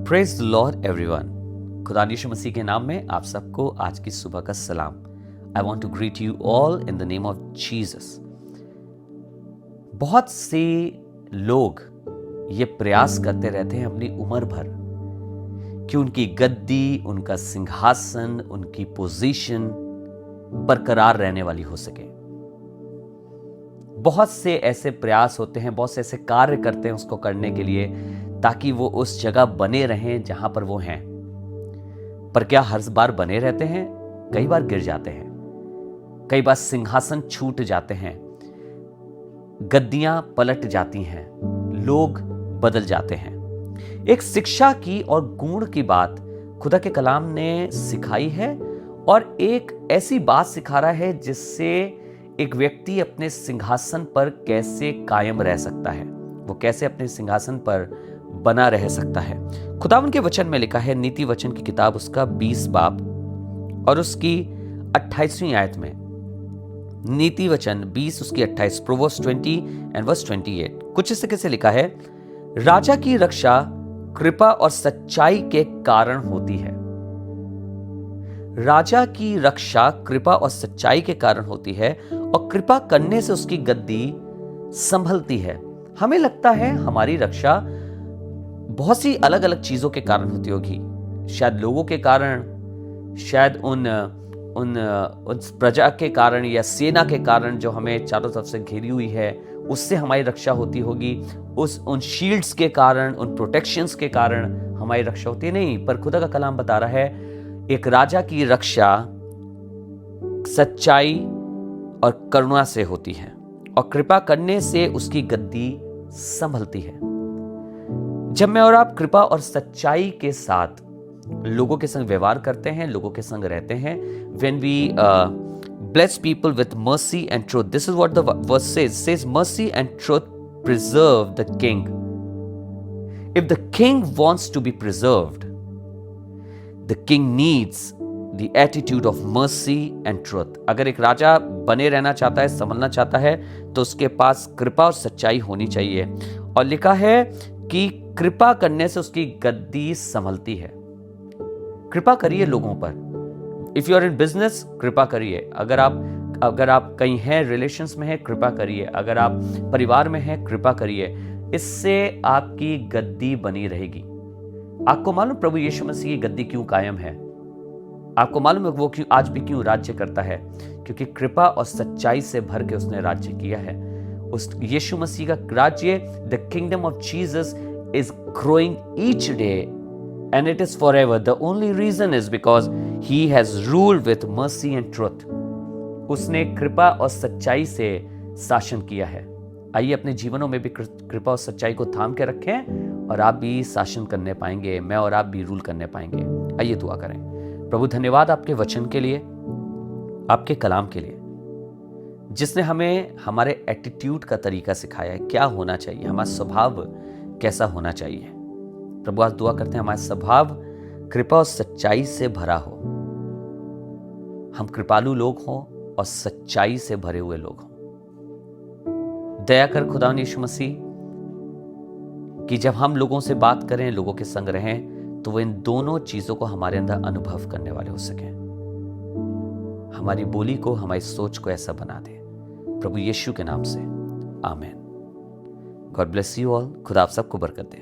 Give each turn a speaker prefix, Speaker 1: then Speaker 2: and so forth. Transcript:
Speaker 1: Praise the Lord everyone. खुदा यीशु मसीह के नाम में आप सबको आज की सुबह का सलाम। I want to greet you all in the name of Jesus. बहुत से लोग ये प्रयास करते रहते हैं अपनी उम्र भर कि उनकी गद्दी, उनका सिंहासन, उनकी पोजीशन बरकरार रहने वाली हो सके। बहुत से ऐसे प्रयास होते हैं, बहुत से ऐसे कार्य करते हैं उसको करने के लिए ताकि वो उस जगह बने रहें जहां पर वो हैं। पर क्या हर बार बने रहते हैं? कई बार गिर जाते हैं, कई बार सिंहासन छूट जाते हैं, गद्दियां पलट जाती हैं, लोग बदल जाते हैं। एक शिक्षा की और गुण की बात खुदा के कलाम ने सिखाई है और एक ऐसी बात सिखा रहा है जिससे एक व्यक्ति अपने सिंहासन पर कैसे कायम रह सकता है, वो कैसे अपने सिंहासन पर बना रह सकता है। खुदावन के वचन में लिखा है, नीति वचन की किताब उसका 20 बाब और उसकी 28वीं आयत में, नीति वचन 20 उसकी 28, प्रोवर्ब्स 20 एंड वर्स 28, कुछ इस कैसे लिखा है, राजा की रक्षा कृपा और सच्चाई के कारण होती है। राजा की रक्षा कृपा और सच्चाई के कारण होती है और कृपा करने से उसकी गद्दी संभलती है। हमें लगता है हमारी रक्षा बहुत सी अलग अलग चीजों के कारण होती होगी, शायद लोगों के कारण, शायद उन प्रजा के कारण या सेना के कारण जो हमें चारों तरफ से घेरी हुई है, उससे हमारी रक्षा होती होगी। उन शील्ड्स के कारण, उन प्रोटेक्शंस के कारण हमारी रक्षा होती है। नहीं, पर खुदा का कलाम बता रहा है एक राजा की रक्षा सच्चाई और करुणा से होती है और कृपा करने से उसकी गद्दी संभलती है। जब मैं और आप कृपा और सच्चाई के साथ लोगों के संग व्यवहार करते हैं, लोगों के संग रहते हैं, when we bless people with mercy and truth, this is what the verse says mercy and truth preserve the king. If the king wants to be preserved, the king needs the attitude of mercy and truth. अगर एक राजा बने रहना चाहता है, संभलना चाहता है, तो उसके पास कृपा और सच्चाई होनी चाहिए। और लिखा है कि कृपा करने से उसकी गद्दी संभलती है। कृपा करिए लोगों पर। If you are in business, कृपा करिए। अगर आप कहीं हैं, रिलेशंस में हैं, कृपा करिए। अगर आप परिवार में हैं, कृपा करिए। इससे आपकी गद्दी बनी रहेगी। आपको मालूम प्रभु यीशु मसीह की गद्दी क्यों कायम है? आपको मालूम है वो क्यों आज भी क्यों राज्य करता है? क्योंकि कृपा और सच्चाई से भर के उसने राज्य किया है। उस यीशु मसीह का राज्य, the kingdom of Jesus is growing each day and it is forever. The only reason is because he has ruled with mercy and truth. उसने कृपा और सच्चाई से शासन किया है। आइए अपने जीवनों में भी कृपा और सच्चाई को थाम के रखें और आप भी शासन करने पाएंगे, मैं और आप भी रूल करने पाएंगे। आइए दुआ करें। प्रभु धन्यवाद आपके वचन के लिए, आपके कलाम के लिए, जिसने हमें हमारे एटीट्यूड का तरीका सिखाया है, क्या होना चाहिए, हमारा स्वभाव कैसा होना चाहिए। प्रभु आज दुआ करते हैं हमारा स्वभाव कृपा और सच्चाई से भरा हो, हम कृपालु लोग हों और सच्चाई से भरे हुए लोग हों। दया कर खुदा यीशु मसीह कि जब हम लोगों से बात करें, लोगों के संग रहें, तो वो इन दोनों चीजों को हमारे अंदर अनुभव करने वाले हो सके। हमारी बोली को, हमारी सोच को ऐसा बना दे प्रभु यीशु के नाम से, आमीन। God bless you all. खुदा आप सबको बरकत दे।